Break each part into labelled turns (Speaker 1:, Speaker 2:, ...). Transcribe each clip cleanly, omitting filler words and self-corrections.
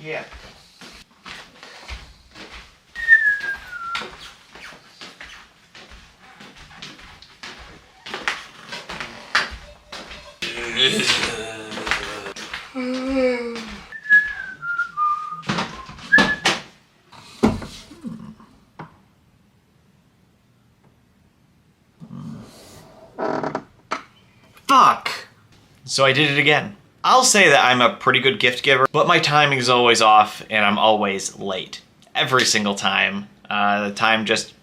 Speaker 1: Yeah. Fuck! So I did it again. I'll say that I'm a pretty good gift giver, but my timing is always off and I'm always late. Every single time. The time just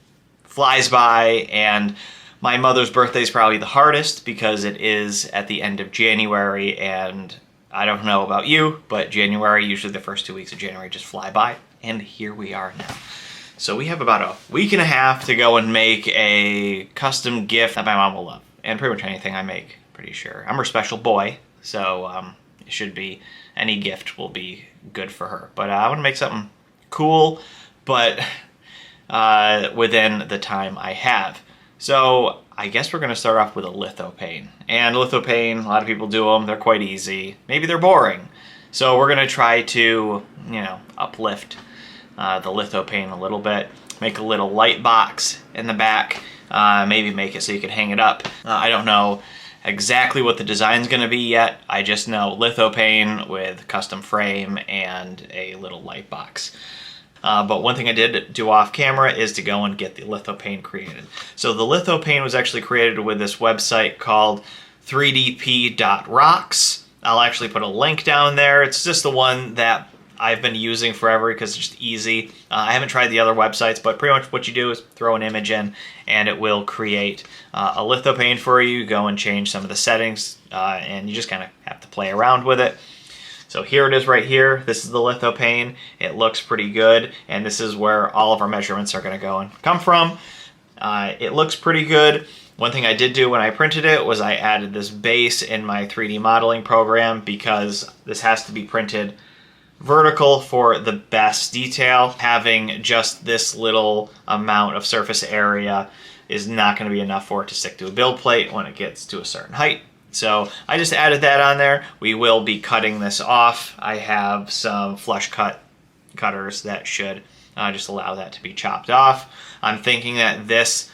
Speaker 1: flies by, and my mother's birthday is probably the hardest because it is at the end of January, and I don't know about you, but January, usually the first 2 weeks of January just fly by, and here we are now. So we have about a week and a half to go and make a custom gift that my mom will love, and pretty much anything I make, pretty sure. I'm her special boy, so it should be, any gift will be good for her. But I want to make something cool, but within the time I have. So I guess we're going to start off with a lithopane. And lithopane, a lot of people do them. They're quite easy. Maybe they're boring. So we're going to try to, uplift the lithopane a little bit. Make a little light box in the back. Maybe make it so you can hang it up. I don't know exactly what the design's going to be yet. I just know lithopane with custom frame and a little light box. But one thing I did do off camera is to go and get the lithopane created. So the lithopane was actually created with this website called 3dp.rocks. I'll actually put a link down there. It's just the one that I've been using forever because it's just easy. I haven't tried the other websites, but pretty much what you do is throw an image in and it will create a lithopane for you. Go and change some of the settings and you just kind of have to play around with it. So here it is right here. This is the lithopane. It looks pretty good, and this is where all of our measurements are going to go and come from. It looks pretty good. One thing I did do when I printed it was I added this base in my 3D modeling program because this has to be printed vertical for the best detail. Having just this little amount of surface area is not going to be enough for it to stick to a build plate when it gets to a certain height. So I just added that on there. We will be cutting this off. I have some flush cutters that should just allow that to be chopped off. I'm thinking that this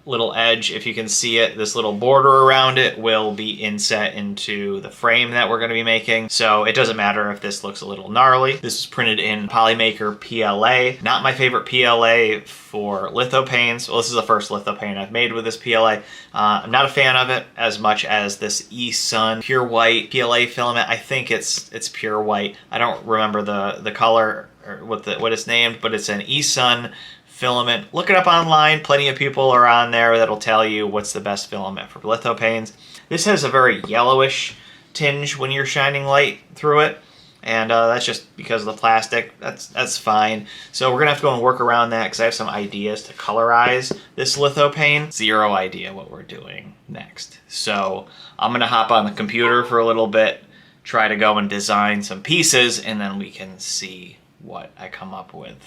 Speaker 1: little edge, if you can see it, this little border around it will be inset into the frame that we're going to be making. So it doesn't matter if this looks a little gnarly. This is printed in Polymaker PLA. Not my favorite PLA for lithopanes. Well, this is the first lithopane I've made with this PLA. I'm not a fan of it as much as this eSun Pure White PLA filament. I think it's pure white. I don't remember the color or what it's named, but it's an eSun filament. Look it up online. Plenty of people are on there that'll tell you what's the best filament for lithopanes. This has a very yellowish tinge when you're shining light through it, and that's just because of the plastic. That's fine. So we're gonna have to go and work around that because I have some ideas to colorize this lithopane. Zero idea what we're doing next. So I'm gonna hop on the computer for a little bit, try to go and design some pieces, and then we can see what I come up with.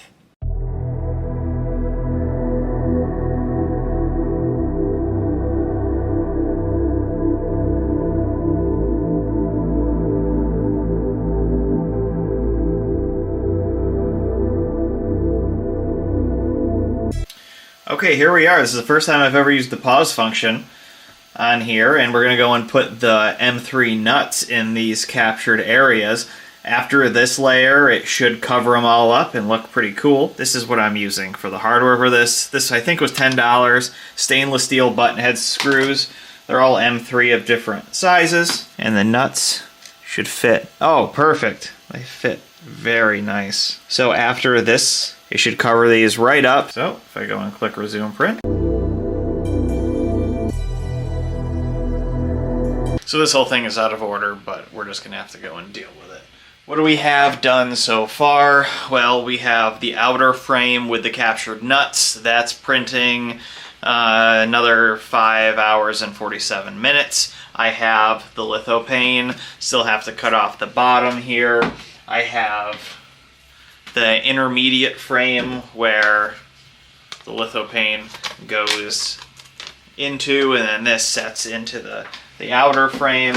Speaker 1: Okay, here we are. This is the first time I've ever used the pause function on here, and we're going to go and put the M3 nuts in these captured areas. After this layer, it should cover them all up and look pretty cool. This is what I'm using for the hardware for this. This, I think, was $10. Stainless steel button head screws. They're all M3 of different sizes, and the nuts should fit. Oh, perfect. They fit very nice. So after this, it should cover these right up. So if I go and click resume print. So this whole thing is out of order, but we're just gonna have to go and deal with it. What do we have done so far? Well, we have the outer frame with the captured nuts. That's printing another 5 hours and 47 minutes. I have the lithopane. Still have to cut off the bottom here. I have the intermediate frame where the lithopane goes into, and then this sets into the the outer frame.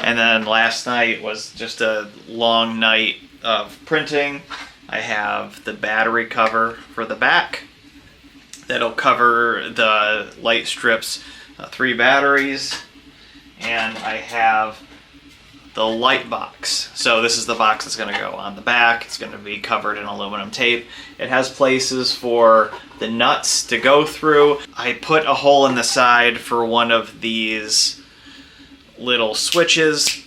Speaker 1: And then last night was just a long night of printing. I have the battery cover for the back that'll cover the light strips, 3 batteries, and I have the light box. So this is the box that's going to go on the back. It's going to be covered in aluminum tape. It has places for the nuts to go through. I put a hole in the side for one of these little switches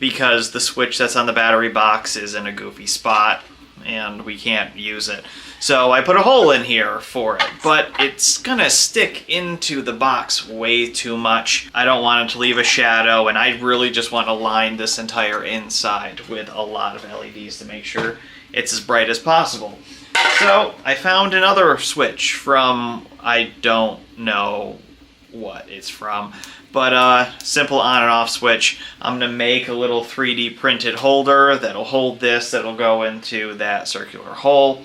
Speaker 1: because the switch that's on the battery box is in a goofy spot and we can't use it. So I put a hole in here for it, but it's gonna stick into the box way too much. I don't want it to leave a shadow, and I really just want to line this entire inside with a lot of LEDs to make sure it's as bright as possible. So I found another switch from, I don't know what it's from, but simple on and off switch. I'm gonna make a little 3D printed holder that'll hold this, that'll go into that circular hole,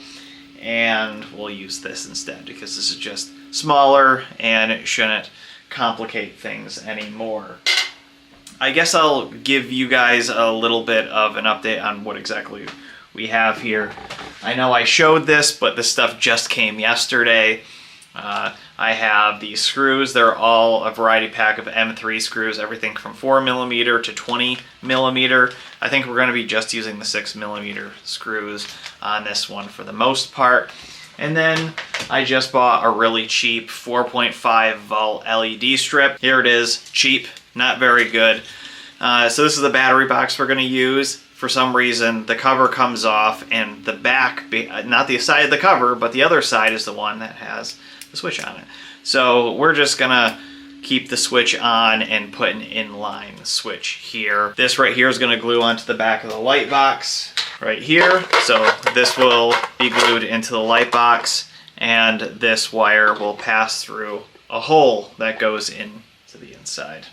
Speaker 1: and we'll use this instead because this is just smaller and it shouldn't complicate things anymore. I guess I'll give you guys a little bit of an update on what exactly we have here. I know I showed this, but this stuff just came yesterday. I have these screws. They're all a variety pack of M3 screws, everything from 4mm to 20mm. I think we're going to be just using the 6mm screws on this one for the most part. And then I just bought a really cheap 4.5 volt LED strip. Here it is, cheap, not very good. So this is the battery box we're going to use. For some reason, the cover comes off and the back, not the side of the cover, but the other side is the one that has the switch on it. So we're just gonna keep the switch on and put an inline switch here. This right here is gonna glue onto the back of the light box right here. So this will be glued into the light box, and this wire will pass through a hole that goes into the inside.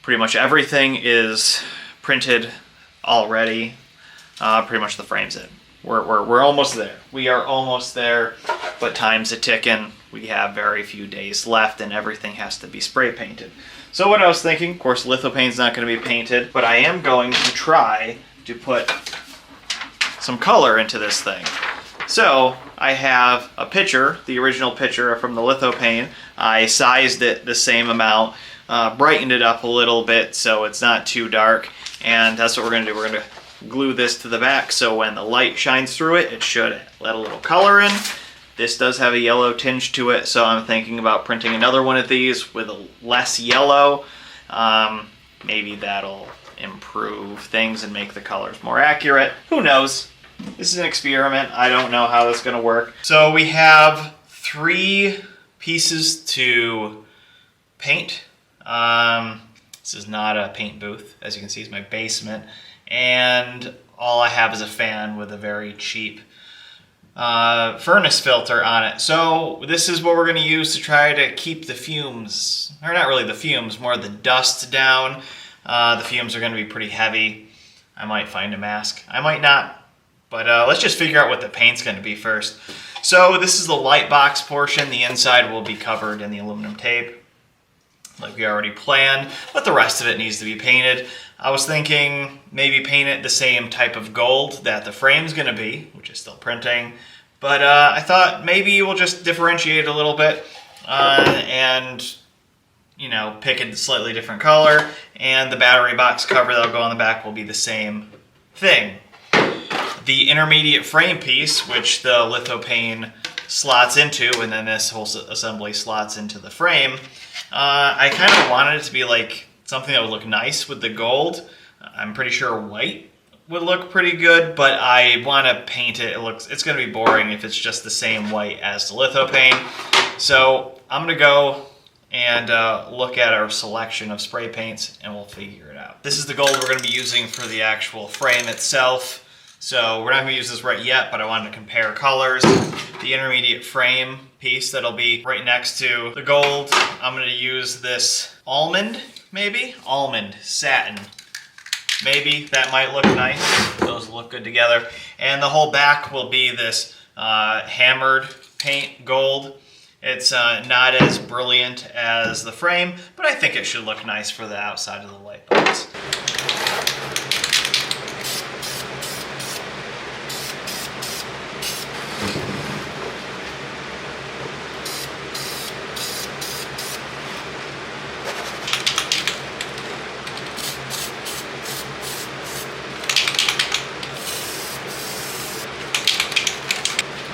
Speaker 1: Pretty much everything is printed already. Pretty much the frame's in. We're almost there. We are almost there, but time's a ticking. We have very few days left and everything has to be spray painted. So what I was thinking, of course lithopane's not going to be painted, but I am going to try to put some color into this thing. So I have a pitcher, the original pitcher from the lithopane. I sized it the same amount, brightened it up a little bit so it's not too dark, and that's what we're going to do. We're going to glue this to the back so when the light shines through it, it should let a little color in. This does have a yellow tinge to it, so I'm thinking about printing another one of these with a less yellow. Maybe that'll improve things and make the colors more accurate. Who knows? This is an experiment. I don't know how this is going to work. So we have 3 pieces to paint. This is not a paint booth. As you can see, it's my basement. And all I have is a fan with a very cheap furnace filter on it. So this is what we're going to use to try to keep the fumes, or not really the fumes, more the dust down. The fumes are going to be pretty heavy. I might find a mask. I might not. But let's just figure out what the paint's going to be first. So this is the light box portion. The inside will be covered in the aluminum tape, like we already planned, but the rest of it needs to be painted. I was thinking maybe paint it the same type of gold that the frame's going to be, which is still printing, but I thought maybe we'll just differentiate a little bit and, you know, pick a slightly different color, and the battery box cover that'll go on the back will be the same thing. The intermediate frame piece, which the lithopane slots into, and then this whole assembly slots into the frame, I kind of wanted it to be like something that would look nice with the gold. I'm pretty sure white would look pretty good, but I want to paint it. It's going to be boring if it's just the same white as the lithopane. So I'm going to go and look at our selection of spray paints and we'll figure it out. This is the gold we're going to be using for the actual frame itself. So we're not going to use this right yet, but I wanted to compare colors. The intermediate frame piece that'll be right next to the gold, I'm going to use this almond, maybe? Almond satin. Maybe that might look nice. Those look good together. And the whole back will be this hammered paint gold. It's not as brilliant as the frame, but I think it should look nice for the outside of the light bulbs.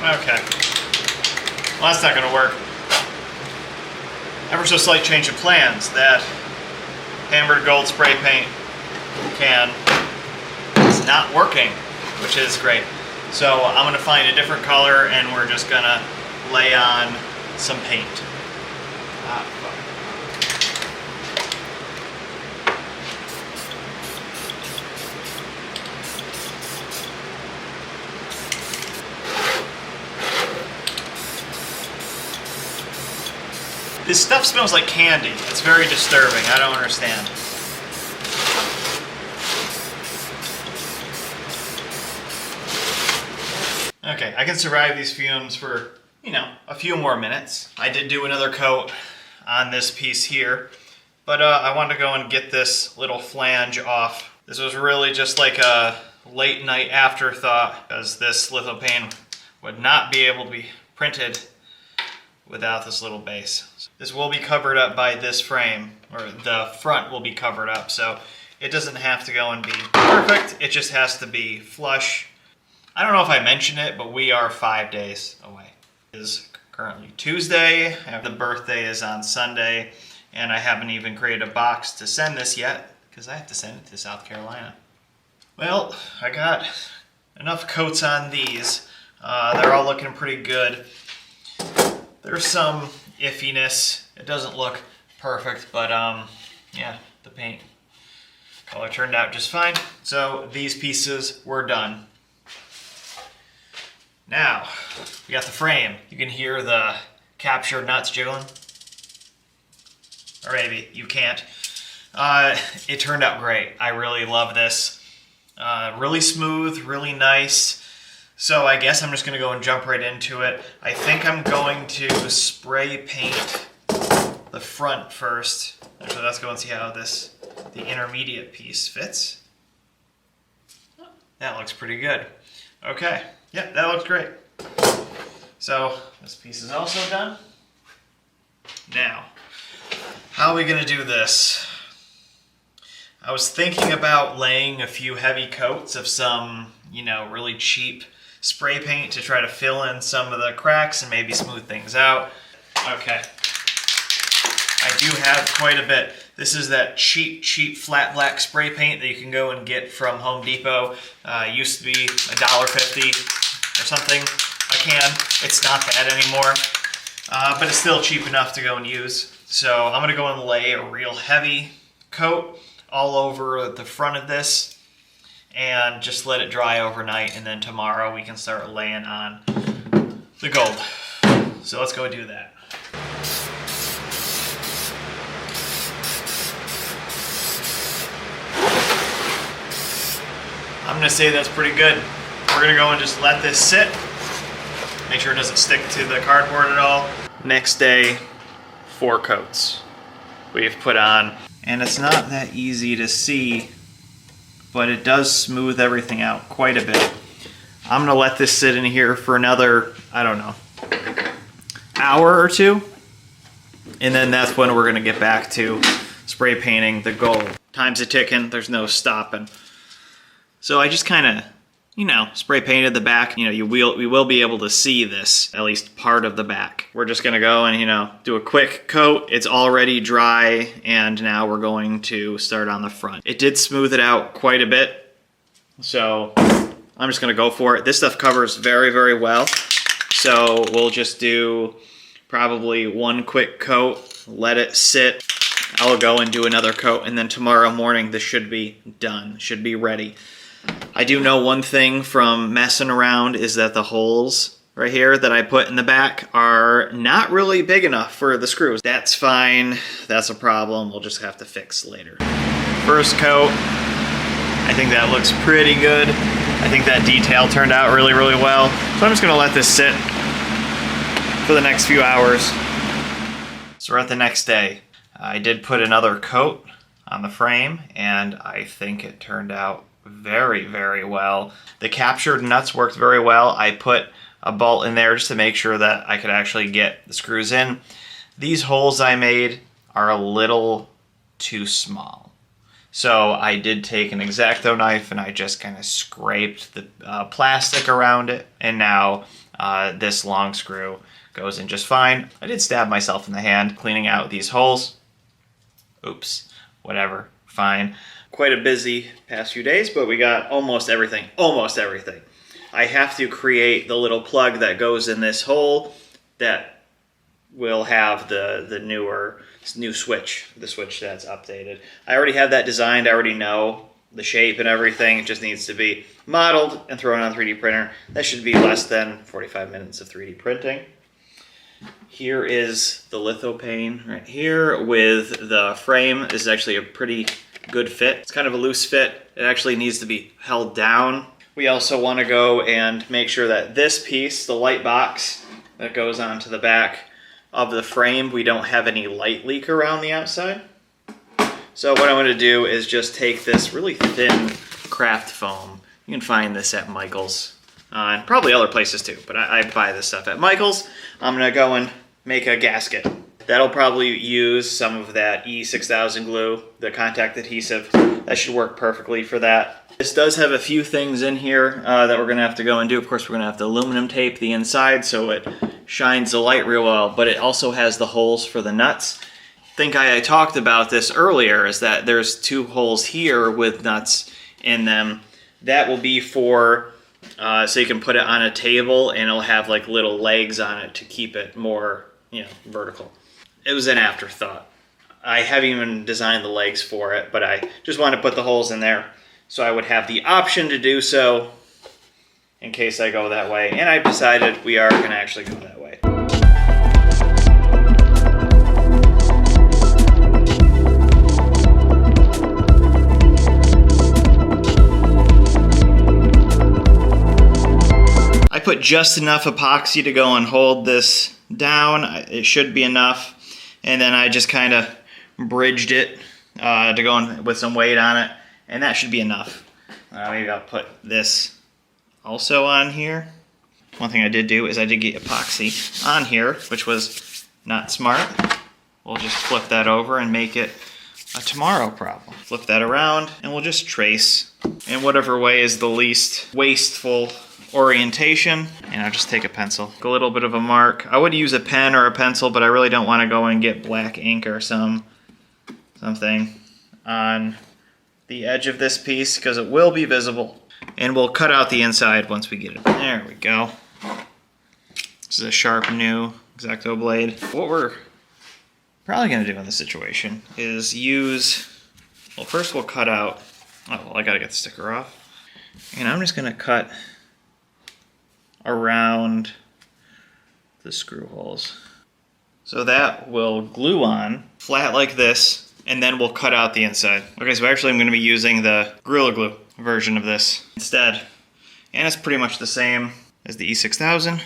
Speaker 1: Okay. Well, that's not going to work. Ever so slight change of plans. That hammered gold spray paint can is not working, which is great. So I'm going to find a different color and we're just going to lay on some paint. This stuff smells like candy. It's very disturbing. I don't understand. Okay, I can survive these fumes for, you know, a few more minutes. I did do another coat on this piece here, but I wanted to go and get this little flange off. This was really just like a late night afterthought, because this lithopane would not be able to be printed without this little base. This will be covered up by this frame, or the front will be covered up, so it doesn't have to go and be perfect, it just has to be flush. I don't know if I mentioned it, but we are 5 days away. It is currently Tuesday, the birthday is on Sunday, and I haven't even created a box to send this yet, because I have to send it to South Carolina. Well, I got enough coats on these. They're all looking pretty good. There's some iffiness. It doesn't look perfect, but yeah, the paint color turned out just fine. So these pieces were done. Now, we got the frame. You can hear the captured nuts jiggling. Or maybe you can't. It turned out great. I really love this. Really smooth, really nice. So I guess I'm just going to go and jump right into it. I think I'm going to spray paint the front first. So let's go and see how the intermediate piece fits. That looks pretty good. Okay, yeah, that looks great. So this piece is also done. Now, how are we going to do this? I was thinking about laying a few heavy coats of some, you know, really cheap spray paint to try to fill in some of the cracks and maybe smooth things out. Okay. I do have quite a bit. This is that cheap flat black spray paint that you can go and get from Home Depot. Used to be $1.50 or something a can. It's not that anymore, but it's still cheap enough to go and use. So I'm gonna go and lay a real heavy coat all over the front of this and just let it dry overnight, and then tomorrow we can start laying on the gold. So let's go do that. I'm gonna say that's pretty good. We're gonna go and just let this sit. Make sure it doesn't stick to the cardboard at all. Next day, 4 coats we've put on. And it's not that easy to see, but it does smooth everything out quite a bit. I'm gonna let this sit in here for another, I don't know, hour or two. And then that's when we're gonna get back to spray painting the gold. Time's a ticking, there's no stopping. So I just kinda, you know, spray painted the back. You know, we will be able to see this, at least part of the back. We're just gonna go and, you know, do a quick coat. It's already dry, and now we're going to start on the front. It did smooth it out quite a bit, so I'm just gonna go for it. This stuff covers very, very well, so we'll just do probably 1 quick coat, let it sit. I'll go and do another coat, and then tomorrow morning this should be done, should be ready. I do know one thing from messing around is that the holes right here that I put in the back are not really big enough for the screws. That's fine, that's a problem we'll just have to fix later. First coat, I think that looks pretty good. I think that detail turned out really, really well. So I'm just gonna let this sit for the next few hours. So we're at the next day. I did put another coat on the frame, and I think it turned out very, very well. The captured nuts worked very well. I put a bolt in there just to make sure that I could actually get the screws in. These holes I made are a little too small. So I did take an X-Acto knife and I just kind of scraped the plastic around it, and now this long screw goes in just fine. I did stab myself in the hand cleaning out these holes. Oops, whatever, fine. Quite a busy past few days, but we got almost everything. I have to create the little plug that goes in this hole that will have the new switch, the switch that's updated. I already have that designed. I already know the shape and everything. It just needs to be modeled and thrown on a 3D printer. That should be less than 45 minutes of 3D printing. Here is the lithopane right here with the frame. This is actually a pretty good fit. It's kind of a loose fit. It actually needs to be held down. We also want to go and make sure that this piece, the light box that goes onto the back of the frame, we don't have any light leak around the outside. So what I'm going to do is just take this really thin craft foam. You can find this at Michael's and probably other places too, but I buy this stuff at Michael's. I'm going to go and make a gasket. That'll probably use some of that E6000 glue, the contact adhesive. That should work perfectly for that. This does have a few things in here that we're going to have to go and do. Of course, we're going to have to aluminum tape the inside so it shines the light real well, but it also has the holes for the nuts. I think I talked about this earlier, is that there's 2 holes here with nuts in them. That will be for, so you can put it on a table and it'll have like little legs on it to keep it more, vertical. It was an afterthought. I haven't even designed the legs for it, but I just wanted to put the holes in there so I would have the option to do so in case I go that way. And I've decided we are going to actually go that way. I put just enough epoxy to go and hold this down. It should be enough. And then I just kind of bridged it to go in with some weight on it. And that should be enough. Maybe I'll put this also on here. One thing I did do is I did get epoxy on here, which was not smart. We'll just flip that over and make it a tomorrow problem. Flip that around and we'll just trace in whatever way is the least wasteful orientation. And I'll just take a pencil. A little bit of a mark. I would use a pen or a pencil, but I really don't want to go and get black ink or something on the edge of this piece because it will be visible. And we'll cut out the inside once we get it. There we go. This is a sharp new X-Acto blade. What we're probably going to do in this situation is well, first we'll cut out, I got to get the sticker off. And I'm just going to cut around the screw holes. So that will glue on flat like this, and then we'll cut out the inside. Okay, so actually I'm going to be using the Gorilla Glue version of this instead. And it's pretty much the same as the E6000.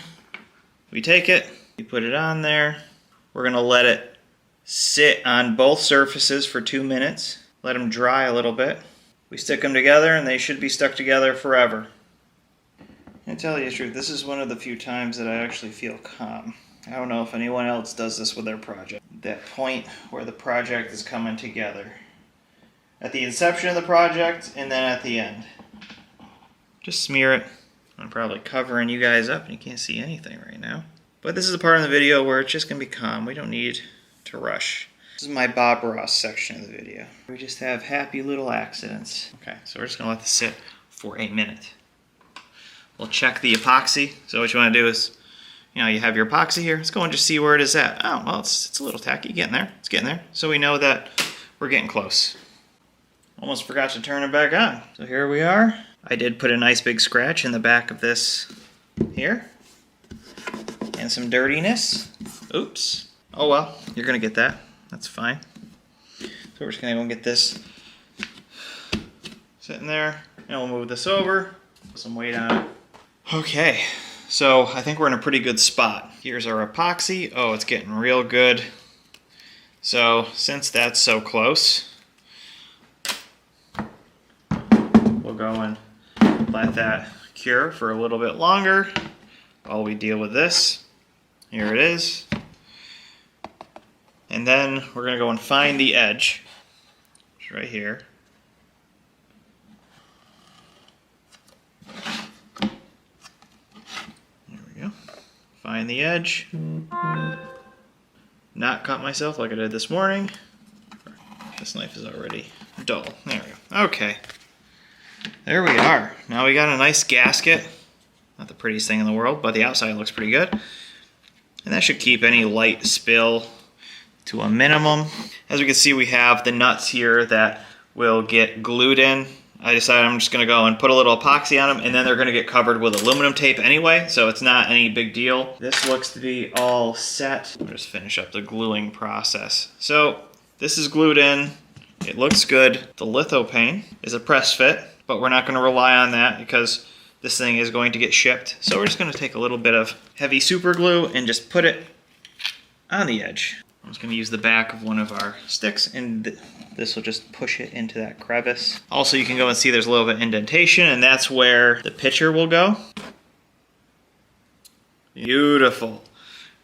Speaker 1: We take it, we put it on there. We're going to let it sit on both surfaces for 2 minutes. Let them dry a little bit. We stick them together and they should be stuck together forever. And to tell you the truth, this is one of the few times that I actually feel calm. I don't know if anyone else does this with their project. That point where the project is coming together. At the inception of the project and then at the end. Just smear it. I'm probably covering you guys up and you can't see anything right now. But this is a part of the video where it's just going to be calm. We don't need to rush. This is my Bob Ross section of the video. We just have happy little accidents. Okay, so we're just going to let this sit for a minute. We'll check the epoxy. So what you want to do is, you have your epoxy here. Let's go and just see where it is at. Oh, well, it's a little tacky. Getting there. It's getting there. So we know that we're getting close. Almost forgot to turn it back on. So here we are. I did put a nice big scratch in the back of this here. And some dirtiness. Oops. Oh well, you're going to get that. That's fine. So we're just going to go and get this sitting there. And we'll move this over. Put some weight on it. Okay. So I think we're in a pretty good spot. Here's our epoxy. Oh, it's getting real good. So since that's so close, we'll go and let that cure for a little bit longer while we deal with this. Here it is. And then we're going to go and find the edge. It's right here. There we go. Find the edge. Not cut myself like I did this morning. This knife is already dull. There we go. Okay. There we are. Now we got a nice gasket. Not the prettiest thing in the world, but the outside looks pretty good. And that should keep any light spill to a minimum. As we can see, we have the nuts here that will get glued in. I decided I'm just going to go and put a little epoxy on them, and then they're going to get covered with aluminum tape anyway, so it's not any big deal. This looks to be all set. I'll just finish up the gluing process. So this is glued in. It looks good. The lithopane is a press fit, but we're not going to rely on that because this thing is going to get shipped. So we're just going to take a little bit of heavy super glue and just put it on the edge. I'm just going to use the back of one of our sticks, and this will just push it into that crevice. Also, you can go and see there's a little bit of indentation, and that's where the pitcher will go. Beautiful.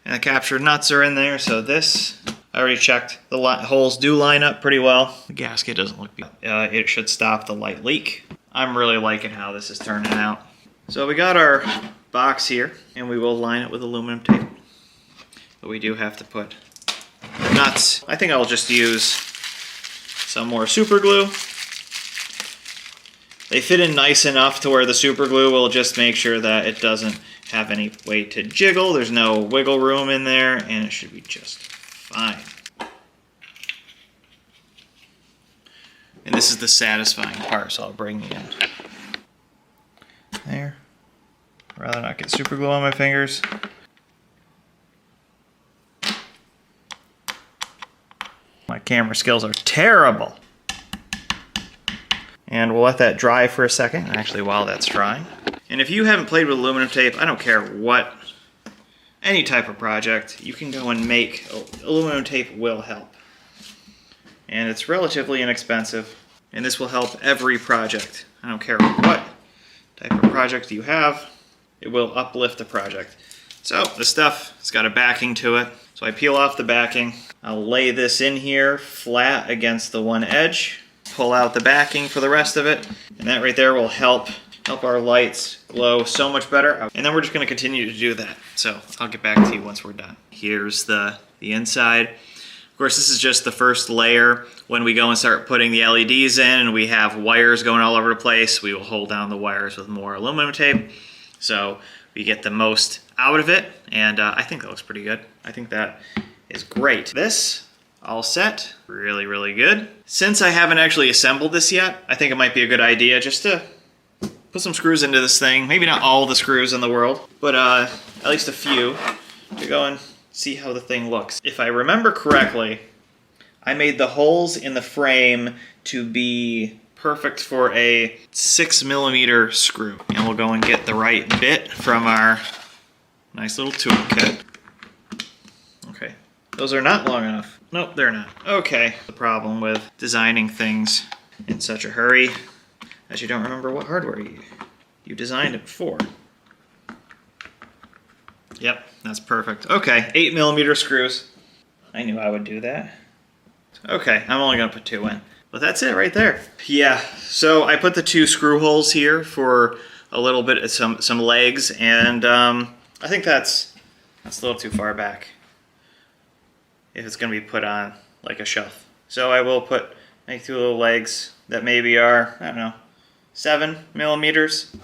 Speaker 1: And the captured nuts are in there, so this, I already checked. The holes do line up pretty well. The gasket doesn't look good. It should stop the light leak. I'm really liking how this is turning out. So we got our box here, and we will line it with aluminum tape. But we do have to put nuts. I think I'll just use some more super glue. They fit in nice enough to where the super glue will just make sure that it doesn't have any way to jiggle. There's no wiggle room in there, and it should be just fine. And this is the satisfying part, so I'll bring it in. There. Rather not get super glue on my fingers. My camera skills are terrible. And we'll let that dry for a second, actually while that's drying. And if you haven't played with aluminum tape, I don't care what, any type of project, you can go and make, aluminum tape will help. And it's relatively inexpensive, and this will help every project. I don't care what type of project you have, it will uplift the project. So the stuff, it's got a backing to it. So I peel off the backing. I'll lay this in here flat against the one edge, pull out the backing for the rest of it, and that right there will help our lights glow so much better. And then we're just going to continue to do that. So I'll get back to you once we're done. Here's the inside. Of course, this is just the first layer. When we go and start putting the LEDs in and we have wires going all over the place, we will hold down the wires with more aluminum tape. So we get the most out of it, and I think that looks pretty good. I think that is great. This, all set, really, really good. Since I haven't actually assembled this yet, I think it might be a good idea just to put some screws into this thing. Maybe not all the screws in the world, but at least a few, to go and see how the thing looks. If I remember correctly, I made the holes in the frame to be perfect for a 6mm screw. And we'll go and get the right bit from our nice little toolkit. Okay, those are not long enough. Nope, they're not. Okay, the problem with designing things in such a hurry as you don't remember what hardware you designed it for. Yep, that's perfect. Okay, 8mm screws. I knew I would do that. Okay, I'm only gonna put 2 in. But that's it right there. Yeah, so I put the 2 screw holes here for a little bit of some legs, and I think that's a little too far back if it's gonna be put on like a shelf. So I will make 2 little legs that maybe are, I don't know, 7mm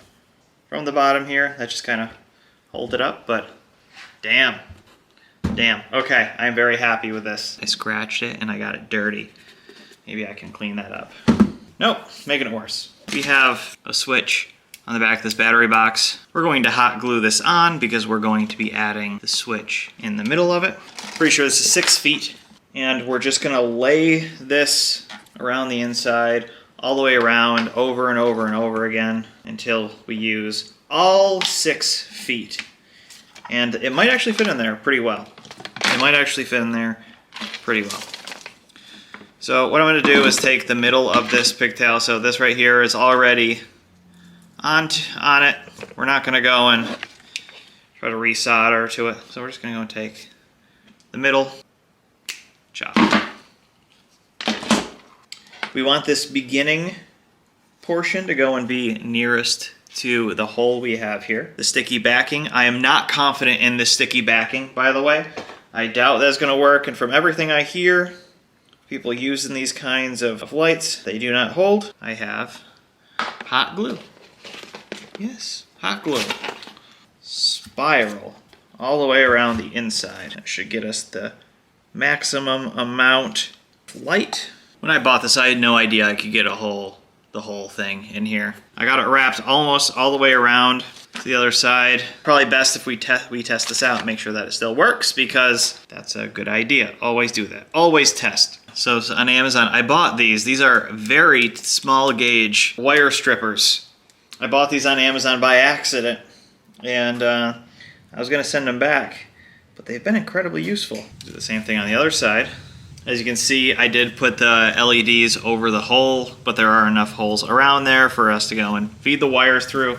Speaker 1: from the bottom here. That just kind of hold it up, but damn. Okay, I'm very happy with this. I scratched it and I got it dirty. Maybe I can clean that up. Nope, making it worse. We have a switch on the back of this battery box. We're going to hot glue this on because we're going to be adding the switch in the middle of it. Pretty sure this is 6 feet. And we're just gonna lay this around the inside, all the way around, over and over and over again, until we use all 6 feet. And it might actually fit in there pretty well. It might actually fit in there pretty well. So what I'm going to do is take the middle of this pigtail. So this right here is already on it. We're not going to go and try to resolder to it. So we're just going to go and take the middle, chop. We want this beginning portion to go and be nearest to the hole we have here. The sticky backing. I am not confident in this sticky backing, by the way. I doubt that's going to work, and from everything I hear, people using these kinds of lights, they do not hold. I have hot glue. Yes, hot glue. Spiral all the way around the inside. That should get us the maximum amount of light. When I bought this, I had no idea I could get the whole thing in here. I got it wrapped almost all the way around to the other side. Probably best if we test this out and make sure that it still works, because that's a good idea. Always do that. Always test. So on Amazon, I bought these. These are very small gauge wire strippers. I bought these on Amazon by accident, and I was gonna send them back, but they've been incredibly useful. Do the same thing on the other side. As you can see, I did put the LEDs over the hole, but there are enough holes around there for us to go and feed the wires through.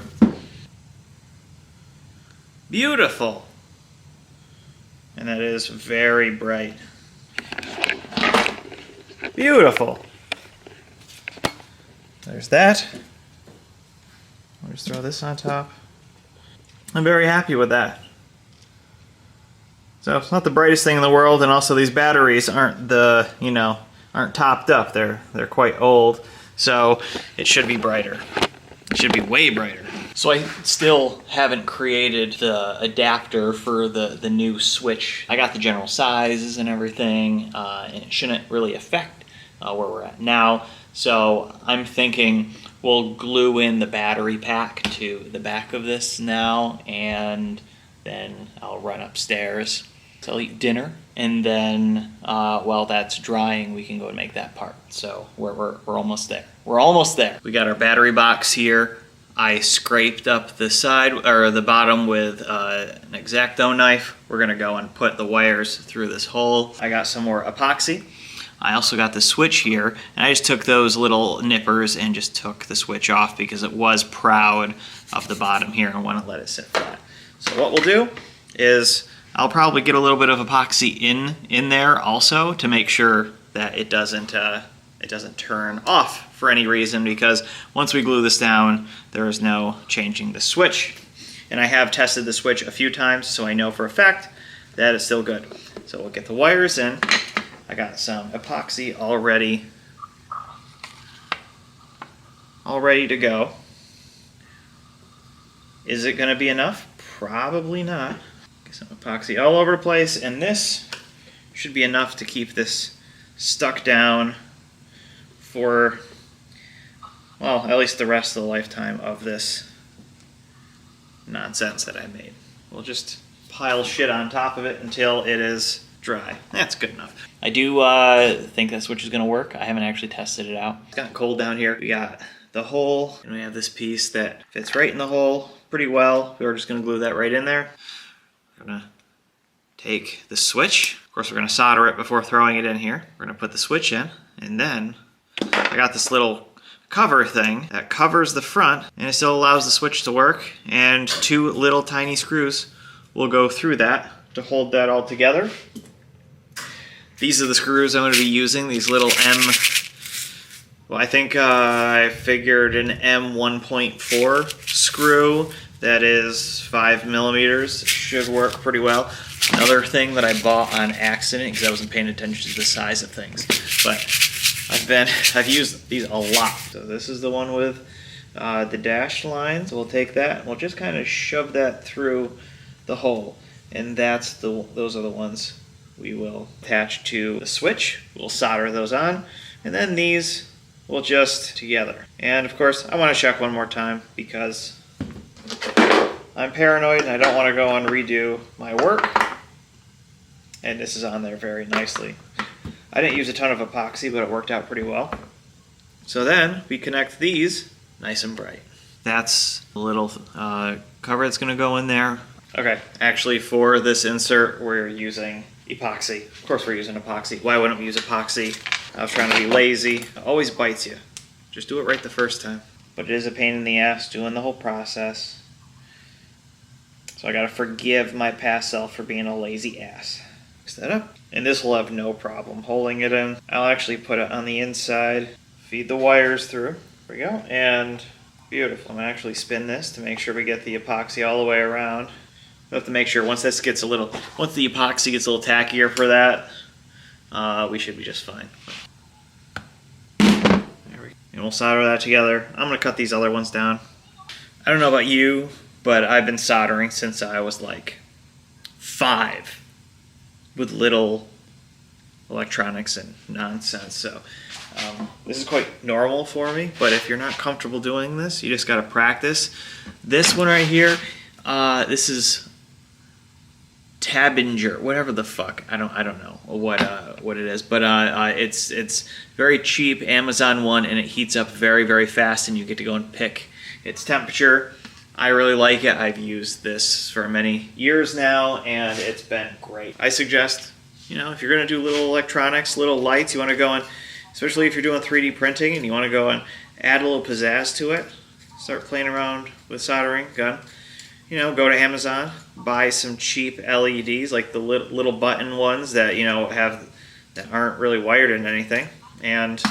Speaker 1: Beautiful. And that is very bright. Beautiful. There's that. I'll just throw this on top. I'm very happy with that. So it's not the brightest thing in the world, and also these batteries aren't aren't topped up. They're quite old, so it should be brighter. It should be way brighter. So I still haven't created the adapter for the new switch. I got the general sizes and everything, and it shouldn't really affect where we're at now. So I'm thinking we'll glue in the battery pack to the back of this now, and then I'll run upstairs. So I'll eat dinner, and then while that's drying, we can go and make that part. So we're almost there. We're almost there. We got our battery box here. I scraped up the side or the bottom with an X-Acto knife. We're gonna go and put the wires through this hole. I got some more epoxy. I also got the switch here, and I just took those little nippers and just took the switch off because it was proud of the bottom here and I want to let it sit flat. So what we'll do is I'll probably get a little bit of epoxy in there also to make sure that it doesn't turn off for any reason, because once we glue this down, there is no changing the switch. And I have tested the switch a few times, so I know for a fact that it's still good. So we'll get the wires in. I got some epoxy all ready to go. Is it going to be enough? Probably not. Get some epoxy all over the place, and this should be enough to keep this stuck down for, well, at least the rest of the lifetime of this nonsense that I made. We'll just pile shit on top of it until it is dry. That's good enough. I do think that switch is going to work. I haven't actually tested it out. It's gotten cold down here. We got the hole, and we have this piece that fits right in the hole pretty well. We're just going to glue that right in there. We're going to take the switch. Of course, we're going to solder it before throwing it in here. We're going to put the switch in, and then I got this little cover thing that covers the front, and it still allows the switch to work, and 2 little tiny screws will go through that to hold that all together. These are the screws I'm going to be using, these little I think I figured an M1.4 screw that is 5 millimeters should work pretty well. Another thing that I bought on accident because I wasn't paying attention to the size of things, but I've used these a lot. So this is the one with the dashed lines. We'll take that and we'll just kind of shove that through the hole, and those are the ones we will attach to the switch. We'll solder those on, and then these will just together. And of course, I want to check one more time because I'm paranoid and I don't want to go and redo my work. And this is on there very nicely. I didn't use a ton of epoxy, but it worked out pretty well. So then we connect these nice and bright. That's the little cover that's going to go in there. Okay, actually for this insert, we're using epoxy. Of course we're using epoxy. Why wouldn't we use epoxy? I was trying to be lazy. It always bites you. Just do it right the first time. But it is a pain in the ass doing the whole process. So I gotta forgive my past self for being a lazy ass. Mix that up. And this will have no problem holding it in. I'll actually put it on the inside. Feed the wires through. There we go. And beautiful. I'm gonna actually spin this to make sure we get the epoxy all the way around. We have to make sure once the epoxy gets a little tackier for that, we should be just fine. There we go. And we'll solder that together. I'm gonna cut these other ones down. I don't know about you, but I've been soldering since I was like 5 with little electronics and nonsense. So this is quite normal for me, but if you're not comfortable doing this, you just gotta practice. This one right here, this is Tabinger, whatever the fuck. I don't know what it is, but it's very cheap Amazon one, and it heats up very, very fast, and you get to go and pick its temperature. I really like it. I've used this for many years now, and it's been great. I suggest, if you're gonna do little electronics, little lights, you wanna go and, especially if you're doing 3D printing and you wanna go and add a little pizzazz to it, start playing around with soldering gun. Go to Amazon, buy some cheap LEDs, like the little button ones that that aren't really wired in anything, and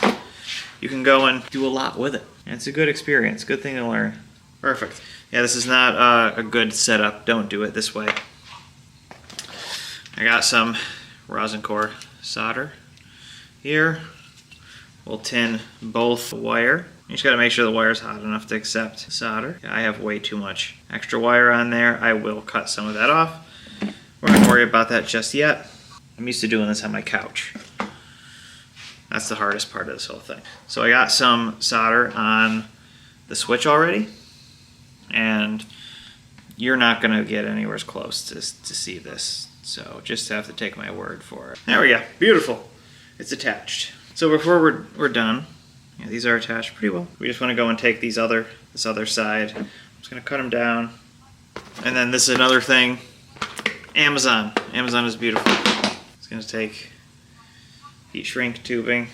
Speaker 1: you can go and do a lot with it. And it's a good experience, good thing to learn. Perfect. Yeah, this is not a good setup. Don't do it this way. I got some rosin core solder here. We'll tin both wire. You just gotta make sure the wire's hot enough to accept solder. I have way too much extra wire on there. I will cut some of that off. We're not gonna worry about that just yet. I'm used to doing this on my couch. That's the hardest part of this whole thing. So I got some solder on the switch already, and you're not gonna get anywhere close to see this. So just have to take my word for it. There we go, beautiful. It's attached. So before we're done, yeah, these are attached pretty well. We just want to go and take this other side. I'm just going to cut them down. And then this is another thing. Amazon. Amazon is beautiful. It's going to take heat shrink tubing.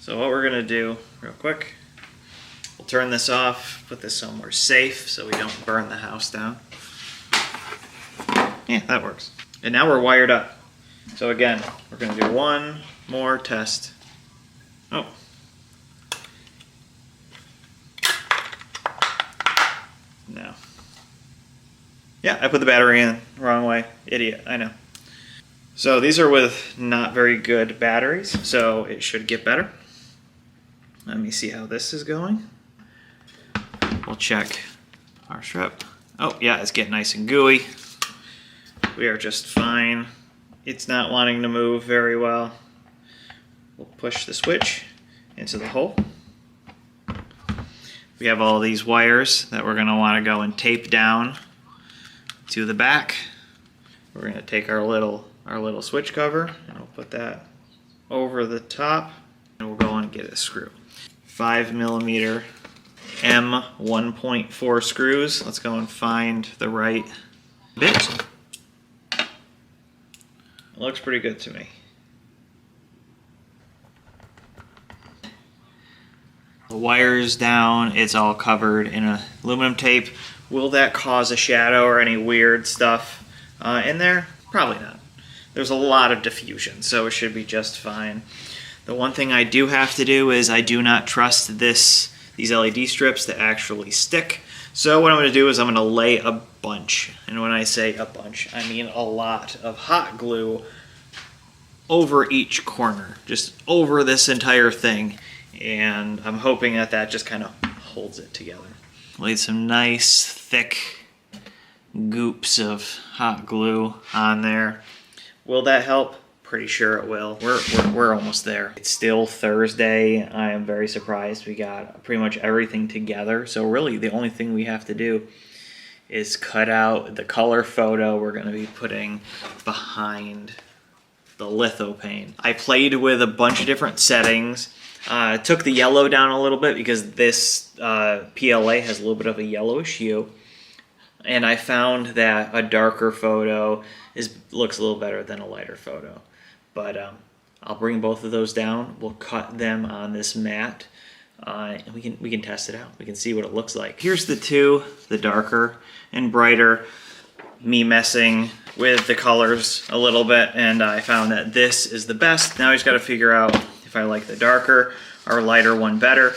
Speaker 1: So what we're going to do real quick, we'll turn this off, put this somewhere safe so we don't burn the house down. Yeah, that works. And now we're wired up. So again, we're going to do one more test. Oh. No. Yeah, I put the battery in the wrong way. Idiot, I know. So these are with not very good batteries, so it should get better. Let me see how this is going. We'll check our strip. Oh yeah, it's getting nice and gooey. We are just fine. It's not wanting to move very well. We'll push the switch into the hole. We have all these wires that we're going to want to go and tape down to the back. We're going to take our little switch cover and we'll put that over the top, and we'll go and get a screw. 5mm M 1.4 screws. Let's go and find the right bit. Looks pretty good to me. The wire's down, it's all covered in aluminum tape. Will that cause a shadow or any weird stuff in there? Probably not. There's a lot of diffusion, so it should be just fine. The one thing I do have to do is I do not trust these LED strips to actually stick. So what I'm going to do is I'm going to lay a bunch, and when I say a bunch, I mean a lot of hot glue over each corner, just over this entire thing, and I'm hoping that just kind of holds it together. Laid some nice thick goops of hot glue on there. Will that help? Pretty sure it will. We're almost there. It's still Thursday. I am very surprised we got pretty much everything together. So really the only thing we have to do is cut out the color photo we're going to be putting behind the lithopane. I played with a bunch of different settings. Took the yellow down a little bit because this PLA has a little bit of a yellowish hue. And I found that a darker photo looks a little better than a lighter photo. But I'll bring both of those down. We'll cut them on this mat. And we can test it out. We can see what it looks like. Here's the two, the darker and brighter. Me messing with the colors a little bit, and I found that this is the best. Now I just got to figure out if I like the darker or lighter one better.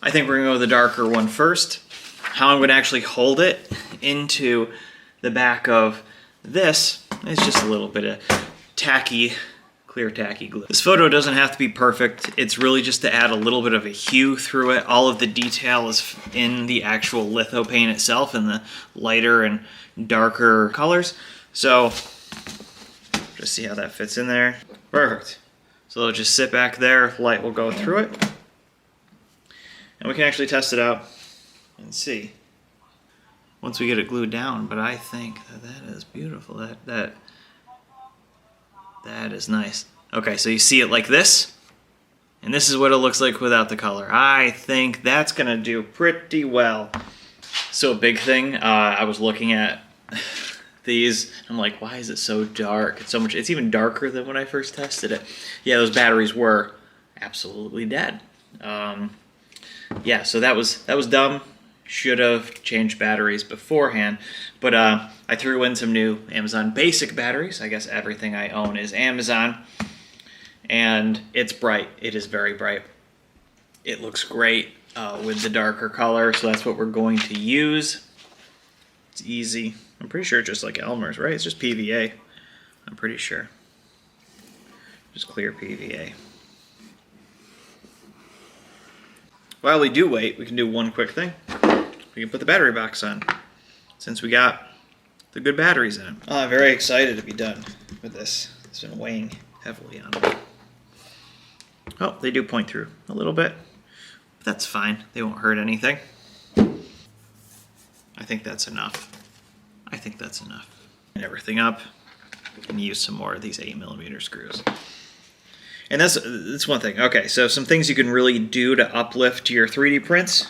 Speaker 1: I think we're gonna go with the darker one first. How I'm going to actually hold it into the back of this is just a little bit of clear tacky glue. This photo doesn't have to be perfect. It's really just to add a little bit of a hue through it. All of the detail is in the actual lithopane itself and the lighter and darker colors. So just see how that fits in there. Perfect. So it'll just sit back there, light will go through it. And we can actually test it out and see once we get it glued down. But I think that is beautiful. That is nice. Okay, so you see it like this, and this is what it looks like without the color. I think that's gonna do pretty well. So a big thing, I was looking at these, I'm like, why is it so dark? It's even darker than when I first tested it. Yeah, those batteries were absolutely dead. Yeah, so that was dumb. Should have changed batteries beforehand, but I threw in some new Amazon basic batteries. I guess everything I own is Amazon, and it's bright. It is very bright. It looks great with the darker color, so that's what we're going to use. It's easy. I'm pretty sure it's just like Elmer's, right? It's just PVA. I'm pretty sure. Just clear PVA. While we do wait, we can do one quick thing. We can put the battery box on, since we got the good batteries in it. I'm very excited to be done with this. It's been weighing heavily on me. Oh, they do point through a little bit, but that's fine. They won't hurt anything. I think that's enough. I think that's enough. And everything up, and use some more of these 8mm screws. And that's one thing. Okay, so some things you can really do to uplift your 3D prints.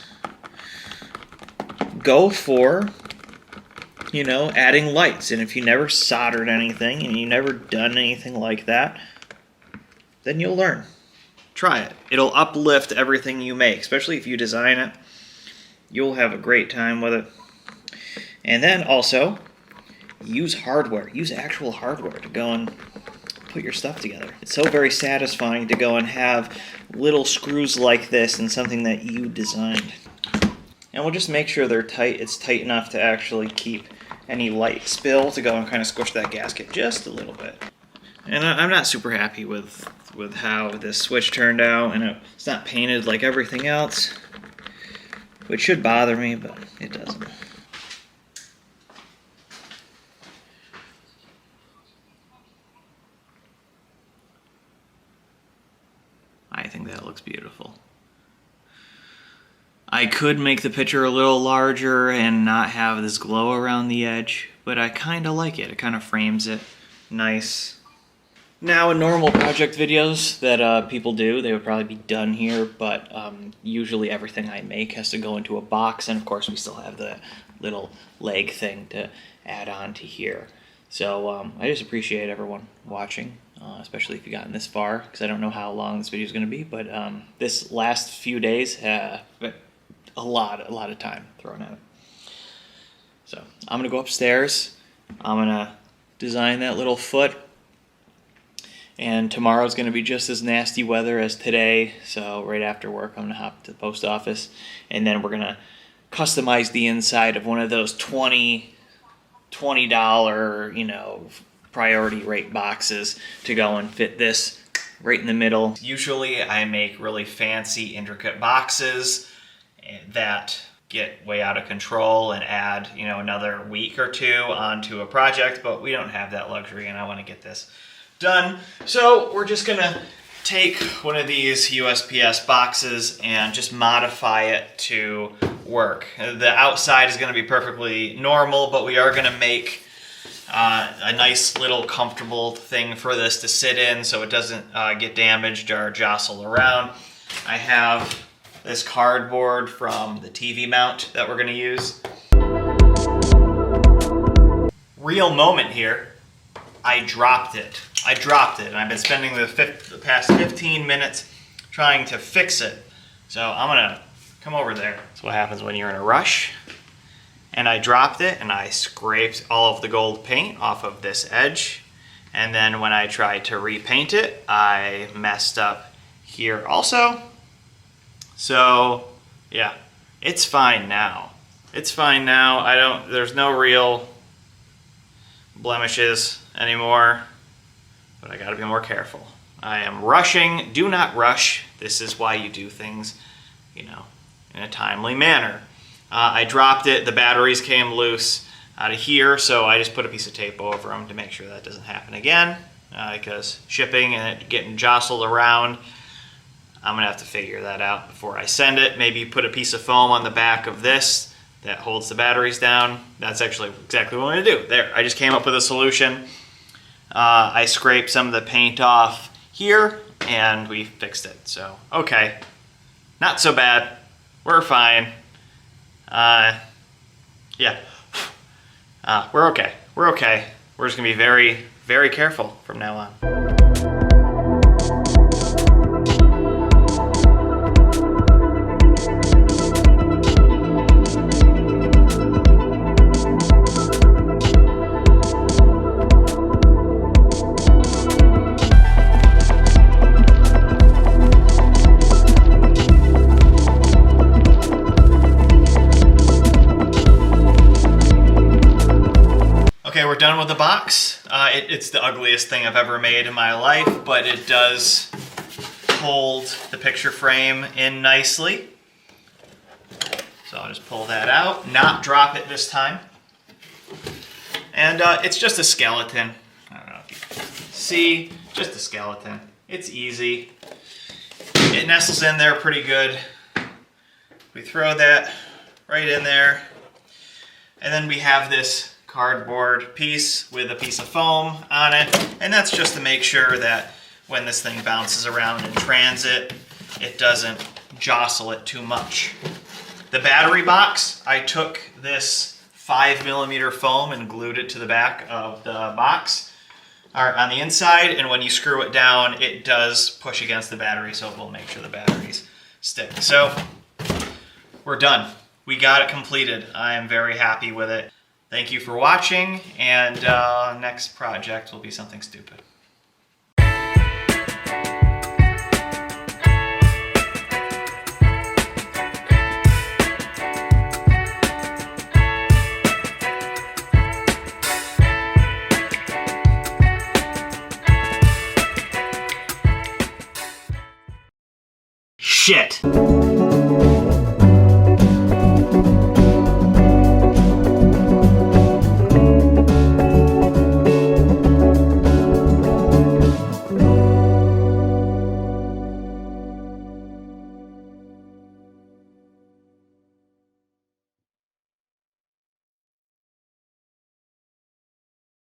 Speaker 1: Go for, adding lights. And if you never soldered anything and you never done anything like that, then you'll learn. Try it. It'll uplift everything you make, especially if you design it. You'll have a great time with it. And then also, use hardware. Use actual hardware to go and put your stuff together. It's so very satisfying to go and have little screws like this in something that you designed. And we'll just make sure they're tight. It's tight enough to actually keep any light spill to go and kind of squish that gasket just a little bit. And I'm not super happy with how this switch turned out, and it's not painted like everything else, which should bother me, but it doesn't. I think that looks beautiful. I could make the picture a little larger and not have this glow around the edge, but I kind of like it. It kind of frames it nice. Now, in normal project videos that people do, they would probably be done here, but usually everything I make has to go into a box, and of course we still have the little leg thing to add on to here. So I just appreciate everyone watching, especially if you've gotten this far, because I don't know how long this video is going to be, but this last few days, a lot of time thrown at it. So I'm gonna go upstairs. I'm gonna design that little foot, and tomorrow's gonna be just as nasty weather as today. So right after work, I'm gonna hop to the post office, and then we're gonna customize the inside of one of those $20, priority rate boxes to go and fit this right in the middle. Usually I make really fancy, intricate boxes that get way out of control and add, another week or two onto a project, but we don't have that luxury, and I want to get this done. So we're just gonna take one of these USPS boxes and just modify it to work. The outside is gonna be perfectly normal, but we are gonna make a nice little comfortable thing for this to sit in so it doesn't get damaged or jostle around. I have this cardboard from the TV mount that we're going to use. Real moment here. I dropped it. And I've been spending the past 15 minutes trying to fix it. So I'm gonna come over there. That's what happens when you're in a rush. And I dropped it and I scraped all of the gold paint off of this edge. And then when I tried to repaint it, I messed up here also. So yeah, it's fine now. It's fine now. There's no real blemishes anymore, but I gotta be more careful. I am rushing. Do not rush. This is why you do things, in a timely manner. I dropped it. The batteries came loose out of here, so I just put a piece of tape over them to make sure that doesn't happen again, because shipping and it getting jostled around, I'm gonna have to figure that out before I send it. Maybe put a piece of foam on the back of this that holds the batteries down. That's actually exactly what I'm gonna do. There, I just came up with a solution. I scraped some of the paint off here and we fixed it. So, okay, not so bad. We're fine. Yeah, we're okay. We're okay. We're just gonna be very, very careful from now on. Okay, we're done with the box. It's the ugliest thing I've ever made in my life, but it does hold the picture frame in nicely. So I'll just pull that out, not drop it this time. And it's just a skeleton. I don't know if you can see, just a skeleton. It's easy. It nestles in there pretty good. We throw that right in there. And then we have this cardboard piece with a piece of foam on it, and that's just to make sure that when this thing bounces around in transit, it doesn't jostle it too much. The battery box, I took this 5mm foam and glued it to the back of the box, or on the inside, and when you screw it down, it does push against the battery, so it will make sure the batteries stick. So we're done. We got it completed. I am very happy with it. Thank you for watching, and next project will be something stupid. Shit.